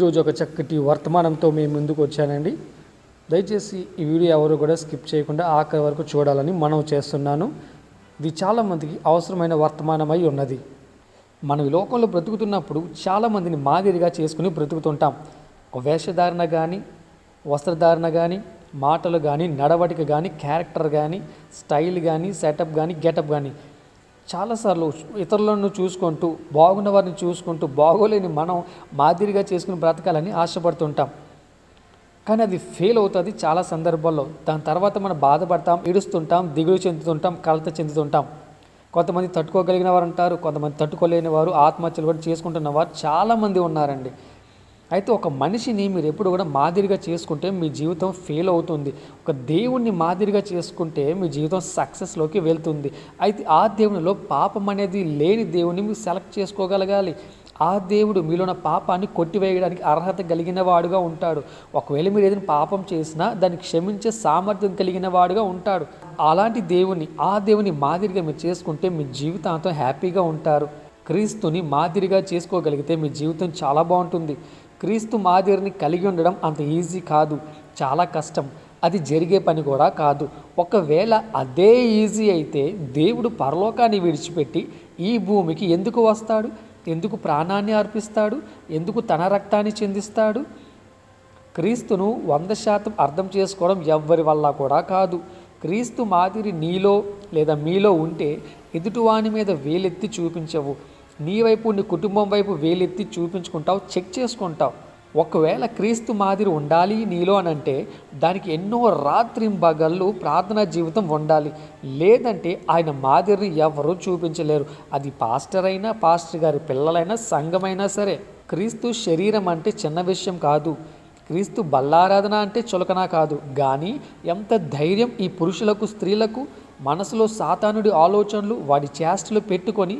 ఈరోజు ఒక చక్కటి వర్తమానంతో మేము ముందుకు వచ్చానండి. దయచేసి ఈ వీడియో ఎవరు కూడా స్కిప్ చేయకుండా ఆఖరి వరకు చూడాలని మనవి చేస్తున్నాను. ఇది చాలామందికి అవసరమైన వర్తమానమై ఉన్నది. మనం ఈ లోకంలో బ్రతుకుతున్నప్పుడు చాలామందిని మాదిరిగా చేసుకుని బ్రతుకుతుంటాం. ఒక వేషధారణ కానీ, వస్త్రధారణ కానీ, మాటలు కానీ, నడవడిక కానీ, క్యారెక్టర్ కానీ, స్టైల్ కానీ, సెటప్ కానీ, గెటప్ కానీ చాలాసార్లు ఇతరులను చూసుకుంటూ, బాగున్న వారిని చూసుకుంటూ, బాగోలేని మనం మాదిరిగా చేసుకుని బ్రతకాలని ఆశపడుతుంటాం. కానీ అది ఫెయిల్ అవుతుంది చాలా సందర్భాల్లో. దాని తర్వాత మనం బాధపడతాం, ఏడుస్తుంటాం, దిగులు చెందుతుంటాం, కలత చెందుతుంటాం. కొంతమంది తట్టుకోగలిగిన వారు ఉంటారు, కొంతమంది తట్టుకోలేని వారు, ఆత్మహత్యలు కూడా చేసుకుంటున్న వారు చాలామంది ఉన్నారండి. అయితే ఒక మనిషిని మీరు ఎప్పుడు కూడా మాదిరిగా చేసుకుంటే మీ జీవితం ఫెయిల్ అవుతుంది. ఒక దేవుణ్ణి మాదిరిగా చేసుకుంటే మీ జీవితం సక్సెస్లోకి వెళ్తుంది. అయితే ఆ దేవునిలో పాపం అనేది లేని దేవుని మీరు సెలెక్ట్ చేసుకోగలగాలి. ఆ దేవుడు మీలోని పాపాన్ని కొట్టివేయడానికి అర్హత కలిగిన వాడుగా ఉంటాడు. ఒకవేళ మీరు ఏదైనా పాపం చేసినా దాన్ని క్షమించే సామర్థ్యం కలిగిన వాడుగా ఉంటాడు. అలాంటి ఆ దేవుని మాదిరిగా మీరు చేసుకుంటే మీ జీవితాంతం హ్యాపీగా ఉంటారు. క్రీస్తుని మాదిరిగా చేసుకోగలిగితే మీ జీవితం చాలా బాగుంటుంది. క్రీస్తు మాదిరిని కలిగి ఉండడం అంత ఈజీ కాదు, చాలా కష్టం. అది జరిగే పని కూడా కాదు. ఒకవేళ అదే ఈజీ అయితే దేవుడు పరలోకాన్ని విడిచిపెట్టి ఈ భూమికి ఎందుకు వస్తాడు? ఎందుకు ప్రాణాన్ని అర్పిస్తాడు? ఎందుకు తన రక్తాన్ని చిందిస్తాడు? క్రీస్తును 100% అర్థం చేసుకోవడం ఎవ్వరి వల్ల కూడా కాదు. క్రీస్తు మాదిరి నీలో లేదా మీలో ఉంటే ఎదుటివాని మీద వేలెత్తి చూపించవు. నీ వైపు, నీ కుటుంబం వైపు వేలెత్తి చూపించుకుంటావు, చెక్ చేసుకుంటావు. ఒకవేళ క్రీస్తు మాదిరి ఉండాలి నీలో అని అంటే దానికి ఎన్నో రాత్రింబగళ్ళు ప్రార్థనా జీవితం ఉండాలి. లేదంటే ఆయన మాదిరిని ఎవరూ చూపించలేరు. అది పాస్టర్ అయినా, పాస్టర్ గారి పిల్లలైనా, సంఘమైనా సరే. క్రీస్తు శరీరం అంటే చిన్న విషయం కాదు. క్రీస్తు బల్లారాధన అంటే చులకన కాదు. కానీ ఎంత ధైర్యం ఈ పురుషులకు, స్త్రీలకు మనసులో సాతానుడి ఆలోచనలు, వాడి చేష్టలు పెట్టుకొని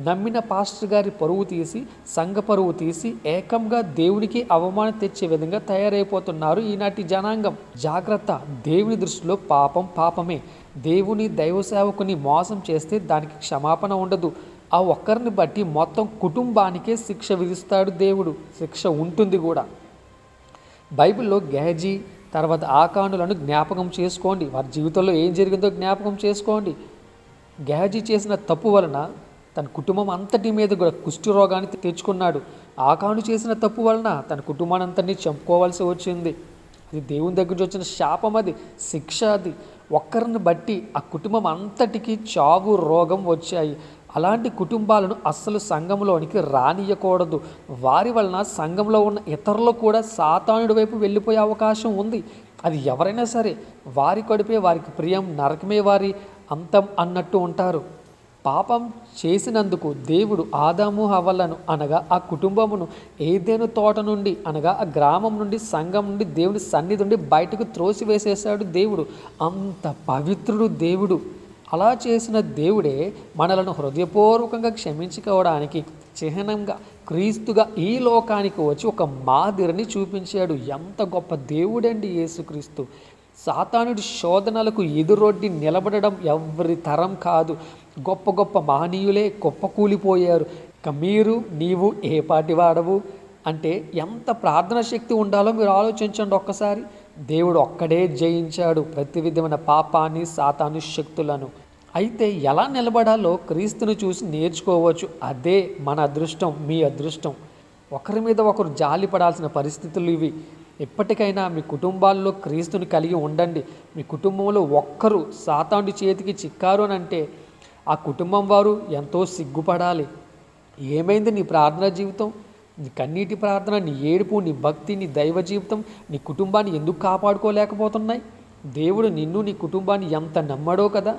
నమ్మిన పాస్టర్ గారి పరువు తీసి, సంఘ పరువు తీసి ఏకంగా దేవునికి అవమానం తెచ్చే విధంగా తయారైపోతున్నారు ఈనాటి జనాంగం. జాగ్రత్త, దేవుని దృష్టిలో పాపం పాపమే. దేవుని దైవ సేవకుని మోసం చేస్తే దానికి క్షమాపణ ఉండదు. ఆ ఒక్కరిని బట్టి మొత్తం కుటుంబానికే శిక్ష విధిస్తాడు దేవుడు. శిక్ష ఉంటుంది కూడా. బైబిల్లో గెహజీ తర్వాత ఆకానులను జ్ఞాపకం చేసుకోండి. వారి జీవితంలో ఏం జరిగిందో జ్ఞాపకం చేసుకోండి. గెహజీ చేసిన తప్పు వలన తన కుటుంబం అంతటి మీద కూడా కుష్టి రోగాన్ని తెచ్చుకున్నాడు. ఆకాను చేసిన తప్పు వలన తన కుటుంబాన్ని అంతటినీ చంపుకోవాల్సి వచ్చింది. అది దేవుని దగ్గర నుంచి వచ్చిన శాపం, అది శిక్ష. అది ఒక్కరిని బట్టి ఆ కుటుంబం అంతటికి చావు, రోగం వచ్చాయి. అలాంటి కుటుంబాలను అస్సలు సంఘంలోనికి రానియకూడదు. వారి వలన సంఘంలో ఉన్న ఇతరులు కూడా సాతానుడి వైపు వెళ్ళిపోయే అవకాశం ఉంది. అది ఎవరైనా సరే, వారి కడుపే వారికి ప్రియం, నరకమే వారి అంతం అన్నట్టు ఉంటారు. పాపం చేసినందుకు దేవుడు ఆదాము హవ్వలను అనగా ఆ కుటుంబమును ఏదెను తోట నుండి అనగా ఆ గ్రామం నుండి, సంఘం నుండి, దేవుని సన్నిధి నుండి బయటకు త్రోసివేసేశాడు దేవుడు. అంత పవిత్రుడు దేవుడు. అలా చేసిన దేవుడే మనలను హృదయపూర్వకంగా క్షమించుకోవడానికి చిహ్నంగా క్రీస్తుగా ఈ లోకానికి వచ్చి ఒక మాదిరిని చూపించాడు. ఎంత గొప్ప దేవుడండి యేసుక్రీస్తు. సాతానుడి శోధనలకు ఎదురొడ్డి నిలబడడం ఎవరి తరం కాదు. గొప్ప గొప్ప మహనీయులే గొప్ప కూలిపోయారు. ఇక నీవు ఏ పాటి వాడవు అంటే ఎంత ప్రార్థన శక్తి ఉండాలో మీరు ఆలోచించండి ఒక్కసారి. దేవుడు ఒక్కడే జయించాడు ప్రతి విధమైన పాపాన్ని, సాతాను శక్తులను. అయితే ఎలా నిలబడాలో క్రీస్తుని చూసి నేర్చుకోవచ్చు. అదే మన అదృష్టం, మీ అదృష్టం. ఒకరి మీద ఒకరు జాలి పడాల్సిన పరిస్థితులు ఇవి. ఎప్పటికైనా మీ కుటుంబాల్లో క్రీస్తుని కలిగి ఉండండి. మీ కుటుంబంలో ఒక్కరు సాతానుడి చేతికి చిక్కారు అని అంటే ఆ కుటుంబం వారు ఎంతో సిగ్గుపడాలి. ఏమైంది నీ ప్రార్థనా జీవితం, నీ కన్నీటి ప్రార్థన, నీ ఏడుపు, నీ భక్తి, నీ దైవ జీవితం, నీ కుటుంబాన్ని ఎందుకు కాపాడుకోలేకపోతున్నాయి? దేవుడు నిన్ను, నీ కుటుంబాన్ని ఎంత నమ్మడో కదా.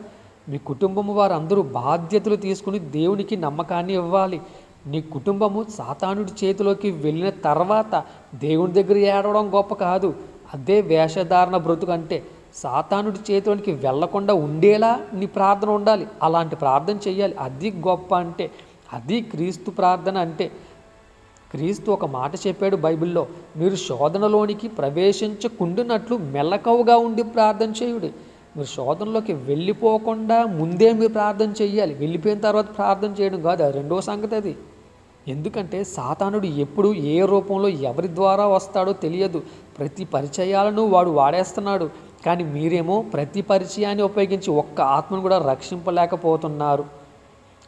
మీ కుటుంబము వారందరూ బాధ్యతలు తీసుకుని దేవునికి నమ్మకాన్ని ఇవ్వాలి. నీ కుటుంబము సాతానుడి చేతిలోకి వెళ్ళిన తర్వాత దేవుని దగ్గర ఏడవడం గొప్ప కాదు. అదే వేషధారణ బ్రతుకు అంటే. సాతానుడి చేతిలోనికి వెళ్లకుండా ఉండేలా నీ ప్రార్థన ఉండాలి. అలాంటి ప్రార్థన చెయ్యాలి. అది గొప్ప అంటే, అది క్రీస్తు ప్రార్థన అంటే. క్రీస్తు ఒక మాట చెప్పాడు బైబిల్లో, మీరు శోధనలోనికి ప్రవేశించకుండానట్లు మెల్లకవుగా ఉండి ప్రార్థన చేయుడి. మీరు శోధనలోకి వెళ్ళిపోకుండా ముందే మీరు ప్రార్థన చేయాలి. వెళ్ళిపోయిన తర్వాత ప్రార్థన చేయడం కాదు, అది రెండో సంగతి. అది ఎందుకంటే సాతానుడు ఎప్పుడు ఏ రూపంలో ఎవరి ద్వారా వస్తాడో తెలియదు. ప్రతి పరిచయాలను వాడు వాడేస్తున్నాడు. కానీ మీరేమో ప్రతి పరిచయాన్ని ఉపయోగించి ఒక్క ఆత్మను కూడా రక్షింపలేకపోతున్నారు.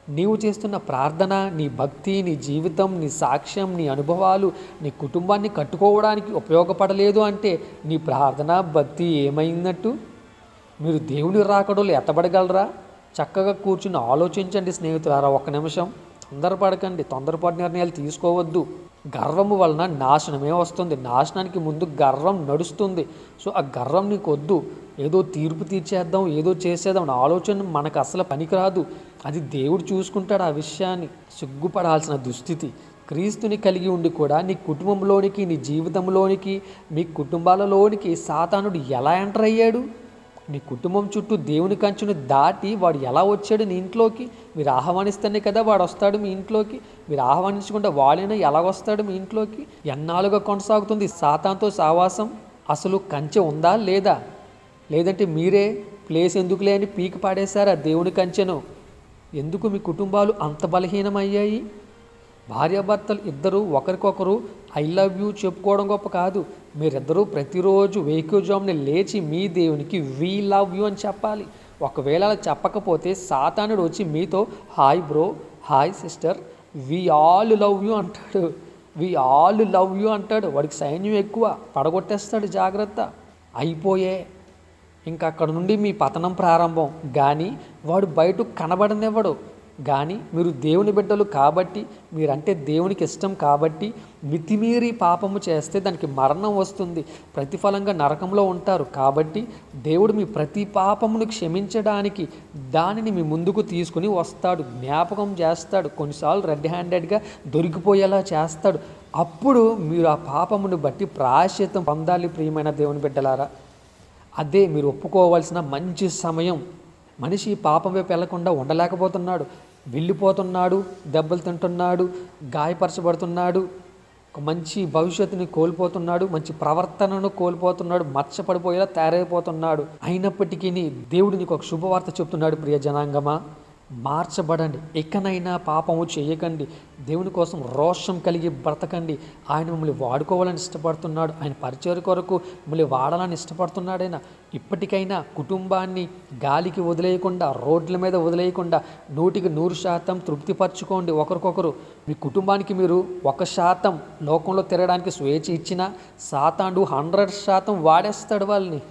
నీవు చేస్తున్న ప్రార్థన, నీ భక్తి, నీ జీవితం, నీ సాక్ష్యం, నీ అనుభవాలు నీ కుటుంబాన్ని కట్టుకోవడానికి ఉపయోగపడలేదు అంటే నీ ప్రార్థన, భక్తి ఏమైందట్టు? మీరు దేవుని రాకడోలు ఎత్తబడగలరా? చక్కగా కూర్చుని ఆలోచించండి స్నేహితులారా. ఒక్క నిమిషం తొందరపడకండి, తొందరపాటు నిర్ణయాలు తీసుకోవద్దు. గర్వము వలన నాశనమే వస్తుంది. నాశనానికి ముందు గర్వం నడుస్తుంది. సో ఆ గర్వం నీకు వద్దు. ఏదో తీర్పు తీర్చేద్దాం, ఏదో చేసేద్దాం అనే ఆలోచన మనకు అసలు పనికిరాదు. అది దేవుడు చూసుకుంటాడు ఆ విషయాన్ని. సిగ్గుపడాల్సిన దుస్థితి. క్రీస్తుని కలిగి ఉండి కూడా నీ కుటుంబంలోనికి, నీ జీవితంలోనికి, మీ కుటుంబాలలోనికి సాతానుడు ఎలా ఎంటర్ అయ్యాడు? నీ కుటుంబం చుట్టూ దేవుని కంచును దాటి వాడు ఎలా వచ్చాడు నీ ఇంట్లోకి? మీరు ఆహ్వానిస్తేనే కదా వాడు వస్తాడు మీ ఇంట్లోకి. మీరు ఆహ్వానించకుండా వాడైనా ఎలా వస్తాడు మీ ఇంట్లోకి? ఎన్నాళ్ళుగా కొనసాగుతుంది సాతానుతో సావాసం? అసలు కంచె ఉందా లేదా? లేదంటే మీరే ప్లేస్ ఎందుకులే అని పీకి పాడేశారా దేవుని కంచెను? ఎందుకు మీ కుటుంబాలు అంత బలహీనమయ్యాయి? భార్యాభర్తలు ఇద్దరు ఒకరికొకరు ఐ లవ్ యూ చెప్పుకోవడం గొప్ప కాదు. మీరిద్దరూ ప్రతిరోజు వేకువజామున లేచి మీ దేవునికి వీ లవ్ యూ అని చెప్పాలి. ఒకవేళ అలా చెప్పకపోతే సాతానుడు వచ్చి మీతో hi bro, hi sister, we all love you అంటాడు. వీ ఆల్ లవ్ యూ అంటాడు. వాడికి సైన్యం ఎక్కువ, పడగొట్టేస్తాడు. జాగ్రత్త. అయిపోయే ఇంకా అక్కడ నుండి మీ పతనం ప్రారంభం. కానీ వాడు బయటకు కనబడనివ్వడు. కానీ మీరు దేవుని బిడ్డలు కాబట్టి, మీరంటే దేవునికి ఇష్టం కాబట్టి మితిమీరి పాపము చేస్తే దానికి మరణం వస్తుంది. ప్రతిఫలంగా నరకంలో ఉంటారు. కాబట్టి దేవుడు మీ ప్రతి పాపమును క్షమించడానికి దానిని మీ ముందుకు తీసుకుని వస్తాడు, జ్ఞాపకం చేస్తాడు. కొన్నిసార్లు రెడ్ హ్యాండెడ్గా దొరికిపోయేలా చేస్తాడు. అప్పుడు మీరు ఆ పాపమును బట్టి ప్రాయశ్చిత్తం పొందాలి. ప్రియమైన దేవుని బిడ్డలారా, అదే మీరు ఒప్పుకోవాల్సిన మంచి సమయం. మనిషి పాపం వైపు వెళ్లకుండా ఉండలేకపోతున్నాడు. వెళ్ళిపోతున్నాడు, దెబ్బలు తింటున్నాడు, గాయపరచబడుతున్నాడు, ఒక మంచి భవిష్యత్తుని కోల్పోతున్నాడు, మంచి ప్రవర్తనను కోల్పోతున్నాడు, మచ్చపడిపోయేలా తయారైపోతున్నాడు. అయినప్పటికీ దేవుడు నీకు ఒక శుభవార్త చెప్తున్నాడు. ప్రియ జనాంగమా, మార్చబడండి. ఎక్కనైనా పాపము చేయకండి. దేవుని కోసం రోషం కలిగి బ్రతకండి. ఆయన మిమ్మల్ని వాడుకోవాలని ఇష్టపడుతున్నాడు. ఆయన పరిచయ కొరకు మిమ్మల్ని వాడాలని ఇష్టపడుతున్నాడు. ఆయన ఇప్పటికైనా కుటుంబాన్ని గాలికి వదిలేయకుండా, రోడ్ల మీద వదిలేయకుండా 100% తృప్తిపరచుకోండి. ఒకరికొకరు మీ కుటుంబానికి మీరు 1% లోకంలో తిరగడానికి స్వేచ్ఛ ఇచ్చినా సాతానుడు 100% వాడేస్తాడు వాళ్ళని.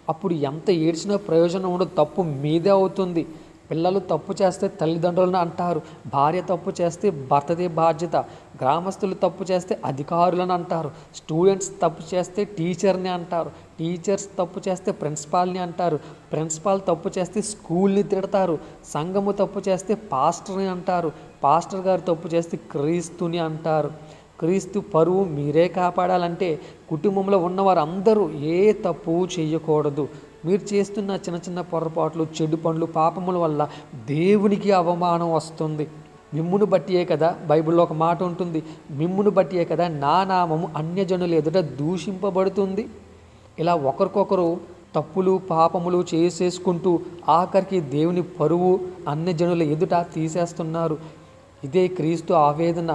అప్పుడు ఎంత ఏడ్చినా ప్రయోజనం ఉండదు. తప్పు మీదే అవుతుంది. పిల్లలు తప్పు చేస్తే తల్లిదండ్రులను అంటారు, భార్య తప్పు చేస్తే భర్తదే బాధ్యత, గ్రామస్తులు తప్పు చేస్తే అధికారులను అంటారు, స్టూడెంట్స్ తప్పు చేస్తే టీచర్ని అంటారు, టీచర్స్ తప్పు చేస్తే ప్రిన్సిపాల్ని అంటారు, ప్రిన్సిపాల్ తప్పు చేస్తే స్కూల్ని తిడతారు, సంఘము తప్పు చేస్తే పాస్టర్ని అంటారు, పాస్టర్ గారు తప్పు చేస్తే క్రీస్తుని అంటారు. క్రీస్తు పరువు మీరే కాపాడాలంటే కుటుంబంలో ఉన్నవారు అందరూ ఏ తప్పు చేయకూడదు. మీరు చేస్తున్న చిన్న చిన్న పొరపాట్లు, చెడు పనులు, పాపముల వల్ల దేవునికి అవమానం వస్తుంది. మిమ్మును బట్టియే కదా, బైబిల్లో ఒక మాట ఉంటుంది, మిమ్మును బట్టియే కదా నా నామము అన్యజనుల ఎదుట దూషింపబడుతుంది. ఇలా ఒకరికొకరు తప్పులు పాపములు చేసేసుకుంటూ ఆఖరికి దేవుని పరువు అన్యజనుల ఎదుట తీసేస్తున్నారు. ఇదే క్రీస్తు ఆవేదన.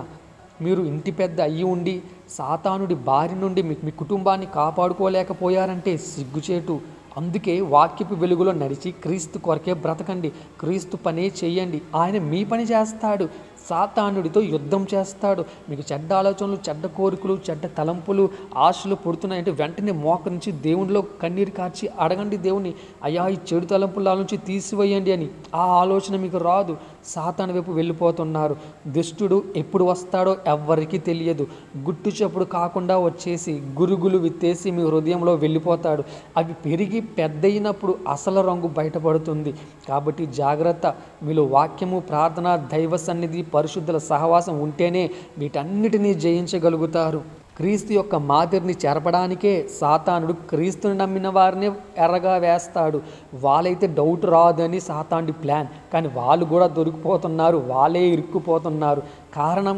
మీరు ఇంటి పెద్ద అయ్యి ఉండి సాతానుడి బారి నుండి మీ కుటుంబాన్ని కాపాడుకోలేకపోయారంటే సిగ్గుచేటు. అందుకే వాక్యపు వెలుగులో నడిచి క్రీస్తు కొరకే బ్రతకండి. క్రీస్తు పనే చెయ్యండి. ఆయన మీ పని చేస్తాడు. సాతానుడితో యుద్ధం చేస్తాడు. మీకు చెడ్డ ఆలోచనలు, చెడ్డ కోరికలు, చెడ్డ తలంపులు, ఆశలు పుడుతున్నాయంటే వెంటనే మోకరించి దేవునిలో కన్నీరు కార్చి అడగండి దేవుని, అయ్యా ఈ చెడు తలంపుల నుంచి తీసివేయండి అని. ఆ ఆలోచన మీకు రాదు. సాతాను వైపు వెళ్ళిపోతున్నారు. దుష్టుడు ఎప్పుడు వస్తాడో ఎవ్వరికీ తెలియదు. గుట్టు చప్పుడు కాకుండా వచ్చేసి గురుగులు విత్తేసి మీ హృదయంలో వెళ్ళిపోతాడు. అవి పెరిగి పెద్దయినప్పుడు అసలు రంగు బయటపడుతుంది. కాబట్టి జాగ్రత్త. మీలో వాక్యము, ప్రార్థన, దైవ సన్నిధి, పరిశుద్ధుల సహవాసం ఉంటేనే వీటన్నిటినీ జయించగలుగుతారు. క్రీస్తు యొక్క మాదిరిని చెరపడానికే సాతానుడు క్రీస్తుని నమ్మిన వారిని ఎర్రగా వేస్తాడు. వాళ్ళైతే డౌట్ రాదని సాతానుడి ప్లాన్. కానీ వాళ్ళు కూడా దొరికిపోతున్నారు, వాళ్ళే ఇరుక్కుపోతున్నారు. కారణం,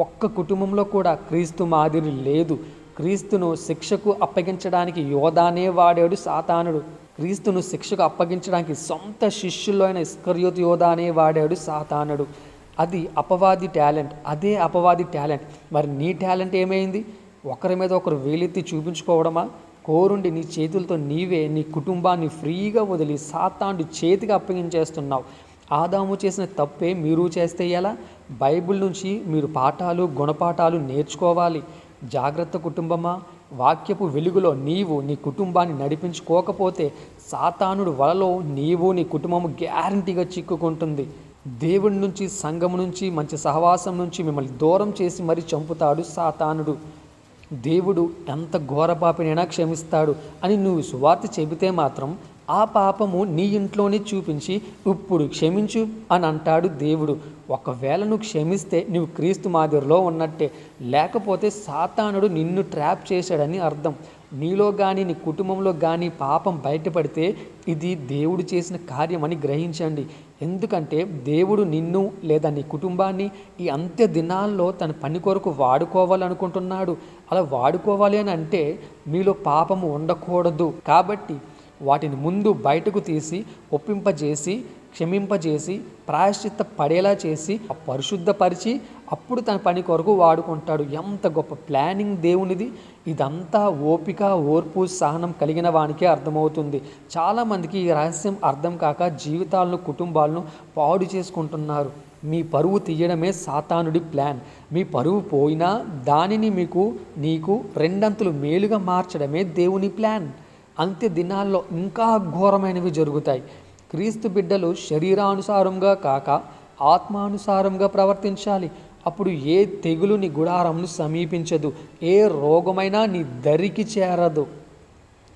ఒక్క కుటుంబంలో కూడా క్రీస్తు మాదిరి లేదు. క్రీస్తును శిక్షకు అప్పగించడానికి యోధానే వాడాడు సాతానుడు. క్రీస్తును శిక్షకు అప్పగించడానికి సొంత శిష్యుల్లో అయిన ఇస్కరియోతు యోధానే వాడాడు సాతానుడు. అది అపవాది టాలెంట్. అదే అపవాది టాలెంట్. మరి నీ టాలెంట్ ఏమైంది? ఒకరి మీద ఒకరు వేలెత్తి చూపించుకోవడమా? కోరుండి నీ చేతులతో నీవే నీ కుటుంబాన్ని ఫ్రీగా వదిలి సాతానుడి చేతికి అప్పగించేస్తున్నావు. ఆదాము చేసిన తప్పే మీరు చేస్తే ఎలా? బైబిల్ నుంచి మీరు పాఠాలు గుణపాఠాలు నేర్చుకోవాలి. జాగ్రత్త కుటుంబమా, వాక్యపు వెలుగులో నీవు నీ కుటుంబాన్ని నడిపించుకోకపోతే సాతానుడు వలలో నీవు నీ కుటుంబము గ్యారంటీగా చిక్కుకుంటుంది. దేవుడి నుంచి, సంఘం నుంచి, మంచి సహవాసం నుంచి మిమ్మల్ని దూరం చేసి మరీ చంపుతాడు సాతానుడు. దేవుడు ఎంత ఘోర పాపినైనా క్షమిస్తాడు అని నువ్వు సువార్త చెబితే మాత్రం ఆ పాపము నీ ఇంట్లోనే చూపించి ఇప్పుడు క్షమించు అని అంటాడు దేవుడు. ఒకవేళ నువ్వు క్షమిస్తే నువ్వు క్రీస్తు మాదిరిలో ఉన్నట్టే, లేకపోతే సాతానుడు నిన్ను ట్రాప్ చేశాడని అర్థం. నీలో కానీ నీ కుటుంబంలో కానీ పాపం బయటపడితే ఇది దేవుడు చేసిన కార్యమని గ్రహించండి. ఎందుకంటే దేవుడు నిన్ను లేదా నీ కుటుంబాన్ని ఈ అంత్య దినాల్లో తన పని కొరకు వాడుకోవాలనుకుంటున్నాడు. అలా వాడుకోవాలి అని అంటే మీలో పాపము ఉండకూడదు. కాబట్టి వాటిని ముందు బయటకు తీసి ఒప్పింపజేసి క్షమింపజేసి ప్రాయశ్చిత్త పడేలా చేసి పరిశుద్ధపరిచి అప్పుడు తన పని కొరకు వాడుకుంటాడు. ఎంత గొప్ప ప్లానింగ్ దేవునిది! ఇదంతా ఓపిక, ఓర్పు, సహనం కలిగిన వానికే అర్థమవుతుంది. చాలామందికి ఈ రహస్యం అర్థం కాక జీవితాలను, కుటుంబాలను పాడు చేసుకుంటున్నారు. మీ పరువు తీయడమే సాతానుడి ప్లాన్. మీ పరువు పోయినా దానిని నీకు రెండంతులు మేలుగా మార్చడమే దేవుని ప్లాన్. అంత్య దినాల్లో ఇంకా ఘోరమైనవి జరుగుతాయి. క్రీస్తు బిడ్డలు శరీరానుసారంగా కాక ఆత్మానుసారంగా ప్రవర్తించాలి. అప్పుడు ఏ తెగులు నీ గుడారంను సమీపించదు, ఏ రోగమైనా నీ దరికి చేరదు.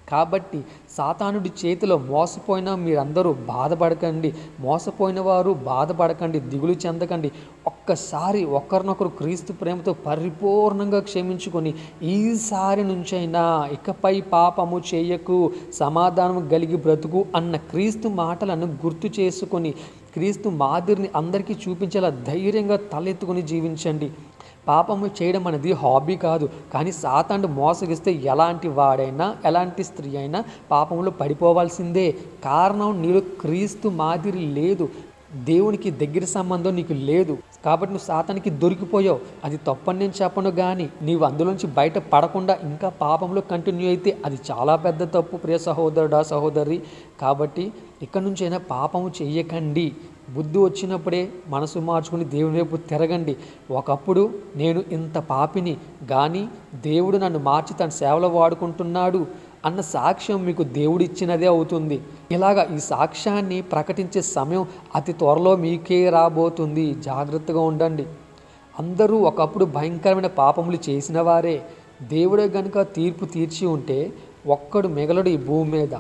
కాబట్టి సాతానుడి చేతిలో మోసపోయిన మీరందరూ బాధపడకండి. మోసపోయిన వారు బాధపడకండి, దిగులు చెందకండి. ఒక్కసారి ఒకరినొకరు క్రీస్తు ప్రేమతో పరిపూర్ణంగా క్షమించుకొని ఈసారి నుంచైనా ఇకపై పాపము చేయకు, సమాధానం కలిగి బ్రతుకు అన్న క్రీస్తు మాటలను గుర్తు చేసుకొని క్రీస్తు మాదిరిని అందరికీ చూపించేలా ధైర్యంగా తలెత్తుకొని జీవించండి. పాపము చేయడం అనేది హాబీ కాదు. కానీ సాతానుడు మోసగిస్తే ఎలాంటి వాడైనా ఎలాంటి స్త్రీ అయినా పాపంలో పడిపోవాల్సిందే. కారణం నీలో క్రీస్తు మాదిరి లేదు, దేవునికి దగ్గర సంబంధం నీకు లేదు. కాబట్టి నువ్వు సాతానికి దొరికిపోయావు. అది తప్పని నేను చెప్పను, కానీ నీవు అందులోంచి బయట పడకుండా ఇంకా పాపంలో కంటిన్యూ అయితే అది చాలా పెద్ద తప్పు ప్రియ సహోదరుడా, సహోదరి. కాబట్టి ఇక్కడి నుంచైనా పాపము చెయ్యకండి. బుద్ధి వచ్చినప్పుడే మనసు మార్చుకుని దేవుని వైపు తిరగండి. ఒకప్పుడు నేను ఇంత పాపిని, కానీ దేవుడు నన్ను మార్చి తన సేవలో వాడుకుంటున్నాడు అన్న సాక్ష్యం మీకు దేవుడు ఇచ్చినదే అవుతుంది. ఇలాగా ఈ సాక్ష్యాన్ని ప్రకటించే సమయం అతి త్వరలో మీకే రాబోతుంది. జాగ్రత్తగా ఉండండి. అందరూ ఒకప్పుడు భయంకరమైన పాపములు చేసిన వారే. దేవుడే గనుక తీర్పు తీర్చి ఉంటే ఒక్కడు మిగలడు ఈ భూమి మీద.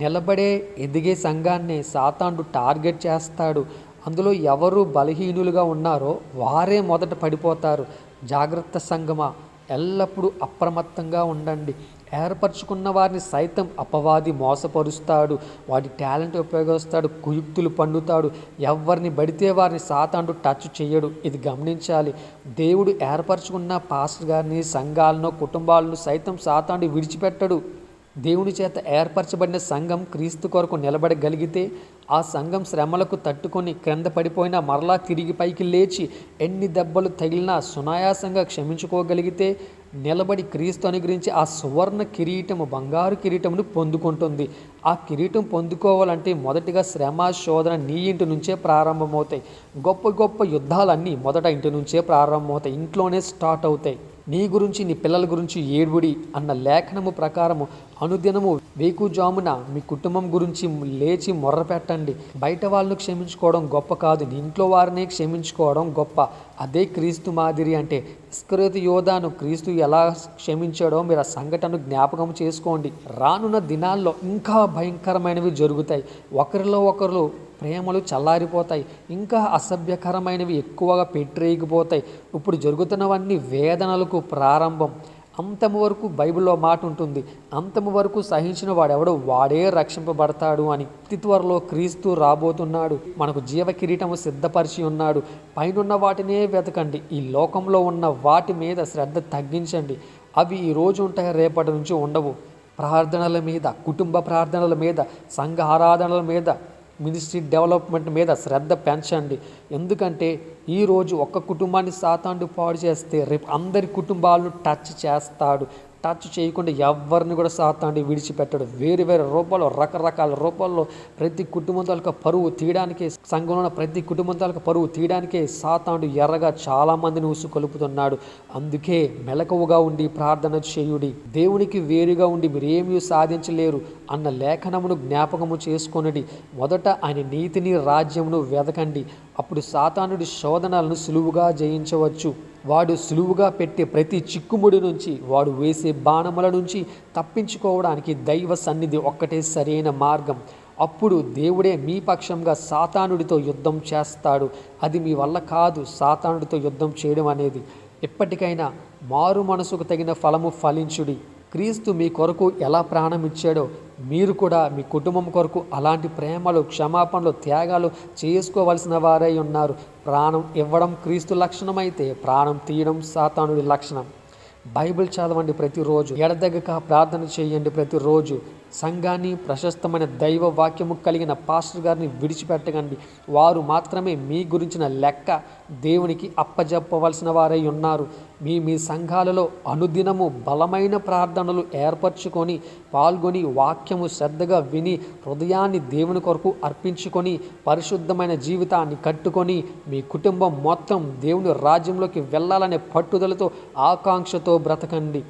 నిలబడే ఎదిగే సంఘాన్ని సాతానుడు టార్గెట్ చేస్తాడు. అందులో ఎవరు బలహీనులుగా ఉన్నారో వారే మొదట పడిపోతారు. జాగ్రత్త సంఘమా, ఎల్లప్పుడూ అప్రమత్తంగా ఉండండి. ఏర్పరచుకున్న వారిని సైతం అపవాది మోసపరుస్తాడు. వాడి టాలెంట్ ఉపయోగిస్తాడు, కుయుక్తులు పండుతాడు. ఎవరిని పడితే వారిని సాతానుడు టచ్ చేయడు. ఇది గమనించాలి. దేవుడు ఏర్పరచుకున్న పాస్టర్ గారిని, సంఘాలను, కుటుంబాలను సైతం సాతానుడు విడిచిపెట్టడు. దేవుని చేత ఏర్పరచబడిన సంఘం క్రీస్తు కొరకు నిలబడగలిగితే ఆ సంఘం శ్రమలకు తట్టుకొని క్రింద పడిపోయినా మరలా తిరిగి పైకి లేచి ఎన్ని దెబ్బలు తగిలినా సునాయాసంగా క్షమించుకోగలిగితే నిలబడి క్రీస్తు అనుగ్రహించి ఆ సువర్ణ కిరీటము, బంగారు కిరీటమును పొందుకుంటుంది. ఆ కిరీటం పొందుకోవాలంటే మొదటిగా శ్రమ, శోధన నీ ఇంటి నుంచే ప్రారంభమవుతాయి. గొప్ప గొప్ప యుద్ధాలన్నీ మొదట ఇంటి నుంచే ప్రారంభమవుతాయి, ఇంట్లోనే స్టార్ట్ అవుతాయి. నీ గురించి, నీ పిల్లల గురించి ఏడుబడి అన్న లేఖనము ప్రకారము అనుదినము వేకుజామున మీ కుటుంబం గురించి లేచి మొర్ర పెట్టండి. బయట వాళ్ళను క్షమించుకోవడం గొప్ప కాదు, నీ ఇంట్లో వారినే క్షమించుకోవడం గొప్ప. అదే క్రీస్తు మాదిరి అంటే. ఇస్కరియోతు యోధాను క్రీస్తు ఎలా క్షమించాడో మీరు ఆ సంఘటనను జ్ఞాపకం చేసుకోండి. రానున్న దినాల్లో ఇంకా భయంకరమైనవి జరుగుతాయి. ఒకరిలో ఒకరు ప్రేమలు చల్లారిపోతాయి. ఇంకా అసభ్యకరమైనవి ఎక్కువగా పెట్టరేగిపోతాయి. ఇప్పుడు జరుగుతున్నవన్నీ వేదనలకు ప్రారంభం. అంతము వరకు బైబిల్లో మాట ఉంటుంది, అంతము వరకు సహించిన వాడెవడో వాడే రక్షింపబడతాడు అని. అతి త్వరలో క్రీస్తు రాబోతున్నాడు. మనకు జీవ కిరీటము సిద్ధపరిచి ఉన్నాడు. పైనున్న వాటినే వెతకండి. ఈ లోకంలో ఉన్న వాటి మీద శ్రద్ధ తగ్గించండి. అవి ఈరోజు ఉంటాయి, రేపటి నుంచి ఉండవు. ప్రార్థనల మీద, కుటుంబ ప్రార్థనల మీద, సంఘ ఆరాధనల మీద మినిస్ట్రీ డెవలప్మెంట్ మీద శ్రద్ధ పెంచండి. ఎందుకంటే ఈరోజు ఒక్క కుటుంబాన్ని సాతానుడు పాడు చేస్తే రేపు అందరి కుటుంబాలను టచ్ చేస్తాడు. టచ్ చేయకుండా ఎవరిని కూడా సాతానుడు విడిచిపెట్టాడు. వేరు వేరు రూపాల్లో, రకరకాల రూపాల్లో ప్రతి కుటుంబం తాలూకా పరువు తీయడానికే, సంఘంలో ఉన్న ప్రతి కుటుంబం తాలూకా పరువు తీయడానికే సాతానుడు ఎర్రగా చాలామందిని ఉసుకొలుపుతున్నాడు. అందుకే మెలకువగా ఉండి ప్రార్థన చేయుడి. దేవునికి వేరుగా ఉండి మీరేమీ సాధించలేరు అన్న లేఖనమును జ్ఞాపకము చేసుకొనుడి. మొదట ఆయన నీతిని, రాజ్యమును వెదకండి. అప్పుడు సాతానుడి శోధనలను సులువుగా జయించవచ్చు. వాడు సులువుగా పెట్టే ప్రతి చిక్కుముడి నుంచి, వాడు వేసే బాణముల నుంచి తప్పించుకోవడానికి దైవ సన్నిధి ఒక్కటే సరైన మార్గం. అప్పుడు దేవుడే మీ పక్షంగా సాతానుడితో యుద్ధం చేస్తాడు. అది మీ వల్ల కాదు సాతానుడితో యుద్ధం చేయడం అనేది. ఎప్పటికైనా మారు మనసుకు తగిన ఫలము ఫలించుడి. క్రీస్తు మీ కొరకు ఎలా ప్రాణం ఇచ్చాడో మీరు కూడా మీ కుటుంబం కొరకు అలాంటి ప్రేమలు, క్షమాపణలు, త్యాగాలు చేసుకోవలసిన వారై ఉన్నారు. ప్రాణం ఇవ్వడం క్రీస్తు లక్షణం అయితే ప్రాణం తీయడం సాతానుడి లక్షణం. బైబిల్ చదవండి ప్రతిరోజు, ఎడతెగక ప్రార్థన చేయండి ప్రతిరోజు. సంఘాన్ని, ప్రశస్తమైన దైవ వాక్యము కలిగిన పాస్టర్ గారిని విడిచిపెట్టకండి. వారు మాత్రమే మీ గురించిన లెక్క దేవునికి అప్పజెప్పవలసిన వారై ఉన్నారు. మీ సంఘాలలో అనుదినము బలమైన ప్రార్థనలు ఏర్పరచుకొని పాల్గొని వాక్యము శ్రద్ధగా విని హృదయాన్ని దేవుని కొరకు అర్పించుకొని పరిశుద్ధమైన జీవితాన్ని కట్టుకొని మీ కుటుంబం మొత్తం దేవుని రాజ్యంలోకి వెళ్ళాలనే పట్టుదలతో, ఆకాంక్షతో బ్రతకండి.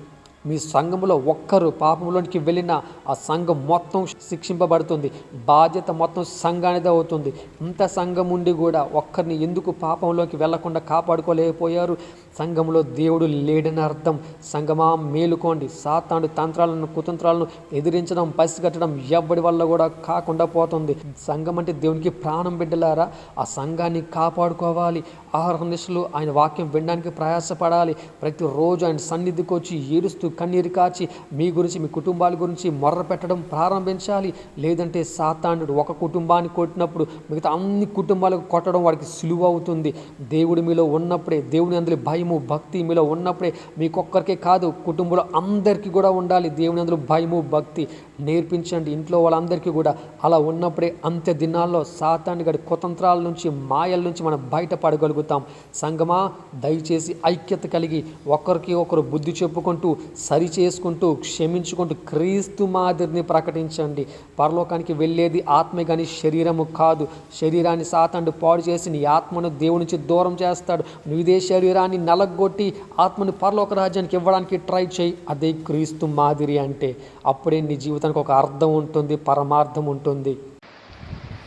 మీ సంఘములో ఒక్కరు పాపంలోనికి వెళ్ళినా ఆ సంఘం మొత్తం శిక్షింపబడుతుంది. బాధ్యత మొత్తం సంఘానిదే అవుతుంది. ఇంత సంఘం ఉండి కూడా ఒక్కరిని ఎందుకు పాపంలోకి వెళ్లకుండా కాపాడుకోలేకపోయారు? సంఘంలో దేవుడు లేడని అర్థం. సంఘమా మేలుకోండి. సాతాను తంత్రాలను, కుతంత్రాలను ఎదిరించడం, పసిగట్టడం ఎవ్వడి వల్ల కూడా కాకుండా పోతుంది. సంఘం అంటే దేవునికి ప్రాణం బిడ్డలారా. ఆ సంఘాన్ని కాపాడుకోవాలి. ఆహర్నిశలు ఆయన వాక్యం వినడానికి ప్రయాసపడాలి. ప్రతిరోజు ఆయన సన్నిధికి వచ్చి ఏడుస్తూ కన్నీరు కాచి మీ గురించి, మీ కుటుంబాల గురించి మొర్ర పెట్టడం ప్రారంభించాలి. లేదంటే సాతానుడు ఒక కుటుంబాన్ని కొట్టినప్పుడు మిగతా అన్ని కుటుంబాలకు కొట్టడం వాడికి సులువు అవుతుంది. దేవుడు మీలో ఉన్నప్పుడే, దేవుని అందులో భయము, భక్తి మీలో ఉన్నప్పుడే మీకొక్కరికే కాదు కుటుంబంలో అందరికీ కూడా ఉండాలి. దేవుని అందులో భయము, భక్తి నేర్పించండి ఇంట్లో వాళ్ళందరికీ కూడా. అలా ఉన్నప్పుడే అంత్య దినాల్లో సాతాను గడి కుతంత్రాల నుంచి, మాయల నుంచి మనం బయటపడగలుగుతాం. సంగమా, దయచేసి ఐక్యత కలిగి ఒకరికి ఒకరు బుద్ధి చెప్పుకుంటూ, సరి చేసుకుంటూ, క్షమించుకుంటూ క్రీస్తు మాదిరిని ప్రకటించండి. పరలోకానికి వెళ్ళేది ఆత్మే కానీ శరీరము కాదు. శరీరాన్ని సాతాను పాడు చేసి నీ ఆత్మను దేవుని నుంచి దూరం చేస్తాడు. నువ్వు ఇదే శరీరాన్ని నలగొట్టి ఆత్మను పరలోక రాజ్యానికి ఇవ్వడానికి ట్రై చేయి. అదే క్రీస్తు మాదిరి అంటే. అప్పుడే నీ జీవితానికి ఒక అర్థం ఉంటుంది, పరమార్థం ఉంటుంది.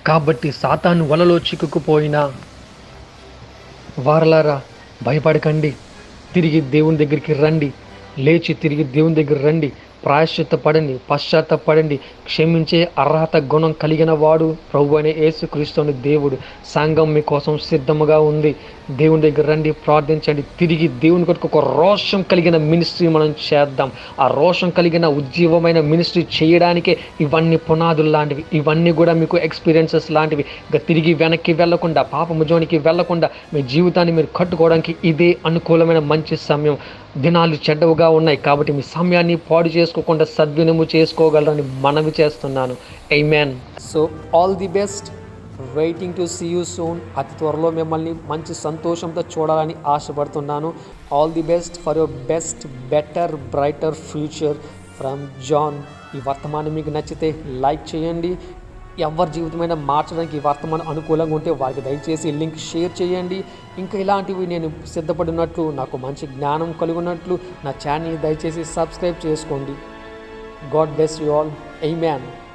కాబట్టి సాతాను వలలో చిక్కుకుపోయినా వారలారా భయపడకండి. తిరిగి దేవుని దగ్గరికి రండి. లేచి తిరిగి దేవుని దగ్గర రండి. ప్రాయశ్చిత్తపడండి, పశ్చాత్తపడండి. క్షమించే అర్హత గుణం కలిగిన వాడు ప్రభు అనే యేసుక్రీస్తు అనే దేవుడు. సంఘం మీకోసం సిద్ధముగా ఉంది. దేవుని దగ్గర రండి, ప్రార్థించండి. తిరిగి దేవుని కొరకు ఒక రోషం కలిగిన మినిస్ట్రీ మనం చేద్దాం. ఆ రోషం కలిగిన ఉజ్జీవమైన మినిస్ట్రీ చేయడానికే ఇవన్నీ పునాదులు లాంటివి. ఇవన్నీ కూడా మీకు ఎక్స్పీరియన్సెస్ లాంటివి. ఇక తిరిగి వెనక్కి వెళ్లకుండా, పాపము జోనికి వెళ్లకుండా మీ జీవితాన్ని మీరు కట్టుకోవడానికి ఇదే అనుకూలమైన మంచి సమయం. దినాలు చెడ్డవుగా ఉన్నాయి కాబట్టి మీ సమయాన్ని పాడు చేసుకోకుండా సద్వినియోగం చేసుకోగలరని మనవి చేస్తున్నాను. Amen. So all the best. Waiting to see you soon. అతి త్వరలో మిమ్మల్ని మంచి సంతోషంతో చూడాలని ఆశపడుతున్నాను. All the best for your best, better, brighter future from John. ఈ వర్తమానం మీకు నచ్చితే లైక్ చేయండి. ఎవరి జీవితమైనా మార్చడానికి ఈ వర్తమానం అనుకూలంగా ఉంటే వారికి దయచేసి లింక్ షేర్ చేయండి. ఇంకా ఇలాంటివి నేను సిద్ధపడినట్లు, నాకు మంచి జ్ఞానం కలుగున్నట్లు నా ఛానల్ని దయచేసి సబ్స్క్రైబ్ చేసుకోండి. God bless you all. Amen.